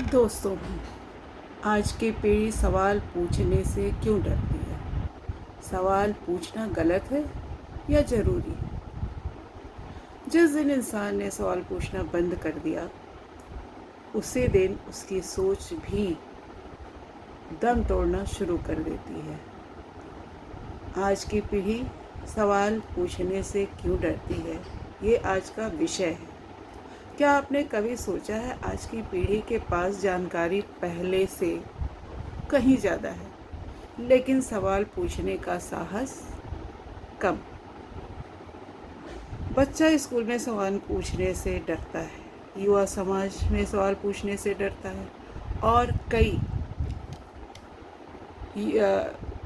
दोस्तों, आज की पीढ़ी सवाल पूछने से क्यों डरती है? सवाल पूछना गलत है या ज़रूरी? जिस दिन इंसान ने सवाल पूछना बंद कर दिया, उसी दिन उसकी सोच भी दम तोड़ना शुरू कर देती है। आज की पीढ़ी सवाल पूछने से क्यों डरती है, ये आज का विषय है। क्या आपने कभी सोचा है आज की पीढ़ी के पास जानकारी पहले से कहीं ज़्यादा है, लेकिन सवाल पूछने का साहस कम। बच्चा स्कूल में सवाल पूछने से डरता है, युवा समाज में सवाल पूछने से डरता है, और कई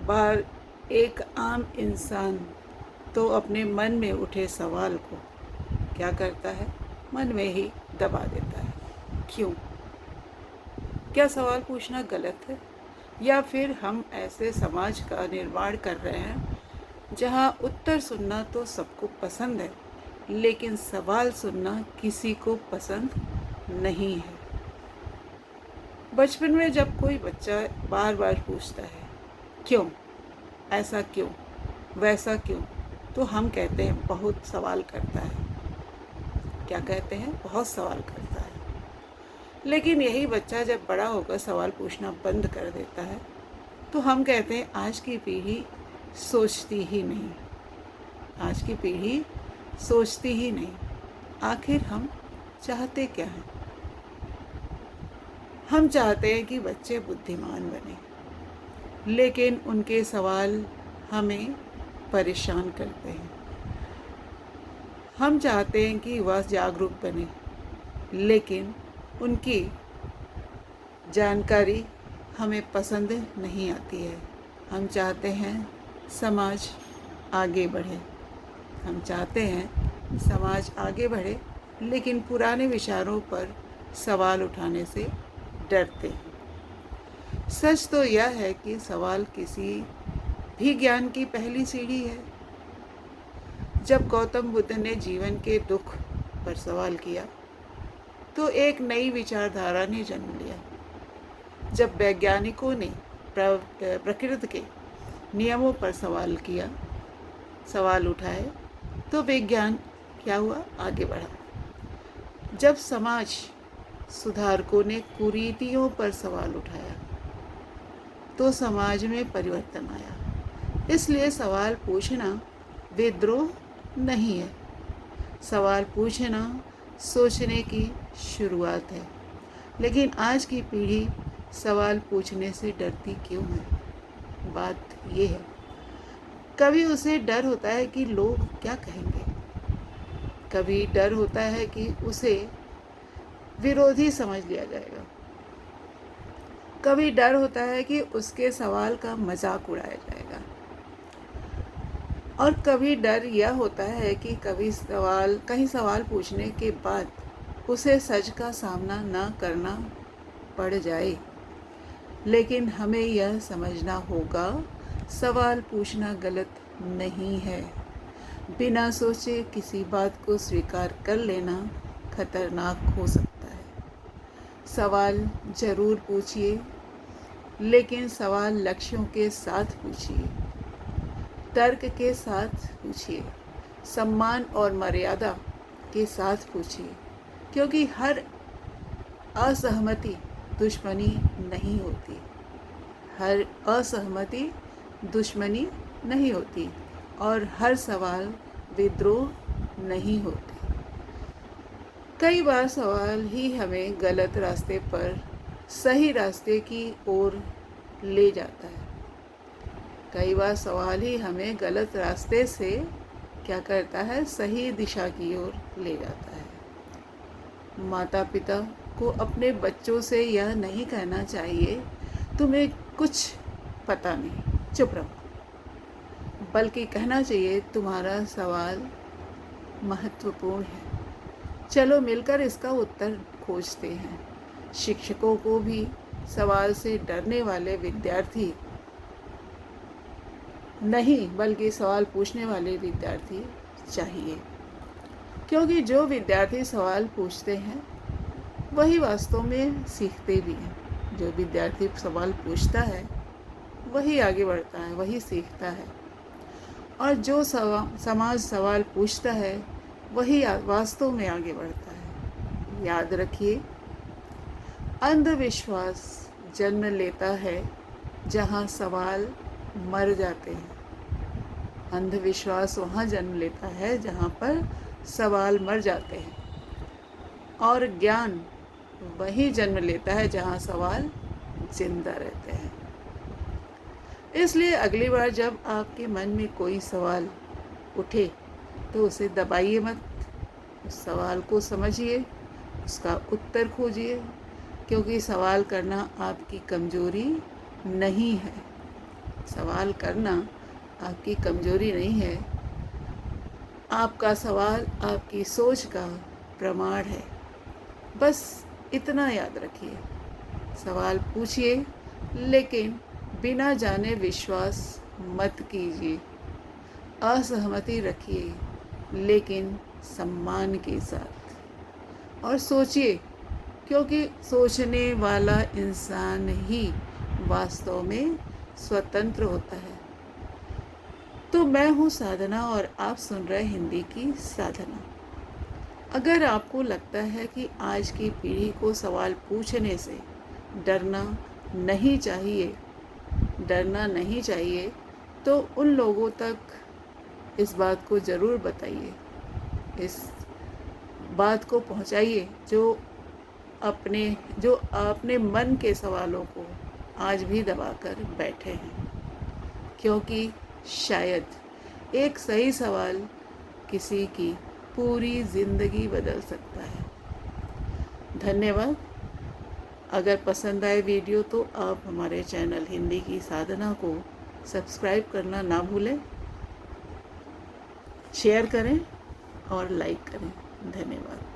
बार एक आम इंसान तो अपने मन में उठे सवाल को क्या करता है, मन में ही दबा देता है। क्यों? क्या सवाल पूछना गलत है, या फिर हम ऐसे समाज का निर्माण कर रहे हैं जहां उत्तर सुनना तो सबको पसंद है, लेकिन सवाल सुनना किसी को पसंद नहीं है? बचपन में जब कोई बच्चा बार बार पूछता है क्यों, ऐसा क्यों, वैसा क्यों, तो हम कहते हैं बहुत सवाल करता है। क्या कहते हैं? बहुत सवाल करता है। लेकिन यही बच्चा जब बड़ा होकर सवाल पूछना बंद कर देता है, तो हम कहते हैं आज की पीढ़ी सोचती ही नहीं। आज की पीढ़ी सोचती ही नहीं। आखिर हम चाहते क्या हैं? हम चाहते हैं कि बच्चे बुद्धिमान बने, लेकिन उनके सवाल हमें परेशान करते हैं। हम चाहते हैं कि वह जागरूक बने, लेकिन उनकी जानकारी हमें पसंद नहीं आती है। हम चाहते हैं समाज आगे बढ़े। हम चाहते हैं समाज आगे बढ़े, लेकिन पुराने विचारों पर सवाल उठाने से डरते हैं। सच तो यह है कि सवाल किसी भी ज्ञान की पहली सीढ़ी है। जब गौतम बुद्ध ने जीवन के दुख पर सवाल किया, तो एक नई विचारधारा ने जन्म लिया। जब वैज्ञानिकों ने प्रकृति के नियमों पर सवाल उठाए, तो विज्ञान क्या हुआ? आगे बढ़ा। जब समाज सुधारकों ने कुरीतियों पर सवाल उठाया, तो समाज में परिवर्तन आया। इसलिए सवाल पूछना विद्रोह नहीं है। सवाल पूछना सोचने की शुरुआत है। लेकिन आज की पीढ़ी सवाल पूछने से डरती क्यों है? बात ये है, कभी उसे डर होता है कि लोग क्या कहेंगे, कभी डर होता है कि उसे विरोधी समझ लिया जाएगा, कभी डर होता है कि उसके सवाल का मजाक उड़ाया जाएगा, और कभी डर यह होता है कि कहीं सवाल पूछने के बाद उसे सच का सामना ना करना पड़ जाए। लेकिन हमें यह समझना होगा, सवाल पूछना गलत नहीं है। बिना सोचे किसी बात को स्वीकार कर लेना खतरनाक हो सकता है। सवाल ज़रूर पूछिए, लेकिन सवाल लक्ष्यों के साथ पूछिए, तर्क के साथ पूछिए, सम्मान और मर्यादा के साथ पूछिए, क्योंकि हर असहमति दुश्मनी नहीं होती। हर असहमति दुश्मनी नहीं होती, और हर सवाल विद्रोह नहीं होते। कई बार सवाल ही हमें गलत रास्ते पर सही रास्ते की ओर ले जाता है। कई बार सवाल ही हमें गलत रास्ते से क्या करता है? सही दिशा की ओर ले जाता है। माता पिता को अपने बच्चों से यह नहीं कहना चाहिए तुम्हें कुछ पता नहीं, चुप रहो, बल्कि कहना चाहिए तुम्हारा सवाल महत्वपूर्ण है, चलो मिलकर इसका उत्तर खोजते हैं। शिक्षकों को भी सवाल से डरने वाले विद्यार्थी नहीं, बल्कि सवाल पूछने वाले विद्यार्थी चाहिए, क्योंकि जो विद्यार्थी सवाल पूछते हैं वही वास्तव में सीखते भी हैं। जो विद्यार्थी सवाल पूछता है वही आगे बढ़ता है, वही सीखता है। और जो समाज सवाल पूछता है वही वास्तव में आगे बढ़ता है। याद रखिए, अंधविश्वास जन्म लेता है जहाँ सवाल मर जाते हैं। अंधविश्वास वहाँ जन्म लेता है जहाँ पर सवाल मर जाते हैं, और ज्ञान वही जन्म लेता है जहाँ सवाल जिंदा रहते हैं। इसलिए अगली बार जब आपके मन में कोई सवाल उठे तो उसे दबाइए मत। उस सवाल को समझिए, उसका उत्तर खोजिए, क्योंकि सवाल करना आपकी कमजोरी नहीं है। सवाल करना आपकी कमजोरी नहीं है। आपका सवाल आपकी सोच का प्रमाण है। बस इतना याद रखिए। सवाल पूछिए, लेकिन बिना जाने विश्वास मत कीजिए। असहमति रखिए, लेकिन सम्मान के साथ। और सोचिए, क्योंकि सोचने वाला इंसान ही वास्तव में स्वतंत्र होता है। तो मैं हूँ साधना और आप सुन रहे हिंदी की साधना। अगर आपको लगता है कि आज की पीढ़ी को सवाल पूछने से डरना नहीं चाहिए, तो उन लोगों तक इस बात को ज़रूर बताइए, इस बात को पहुंचाइए जो अपने मन के सवालों को आज भी दबाकर बैठे हैं। क्योंकि शायद एक सही सवाल किसी की पूरी ज़िंदगी बदल सकता है। धन्यवाद। अगर पसंद आए वीडियो तो आप हमारे चैनल हिंदी की साधना को सब्सक्राइब करना ना भूलें, शेयर करें और लाइक करें। धन्यवाद।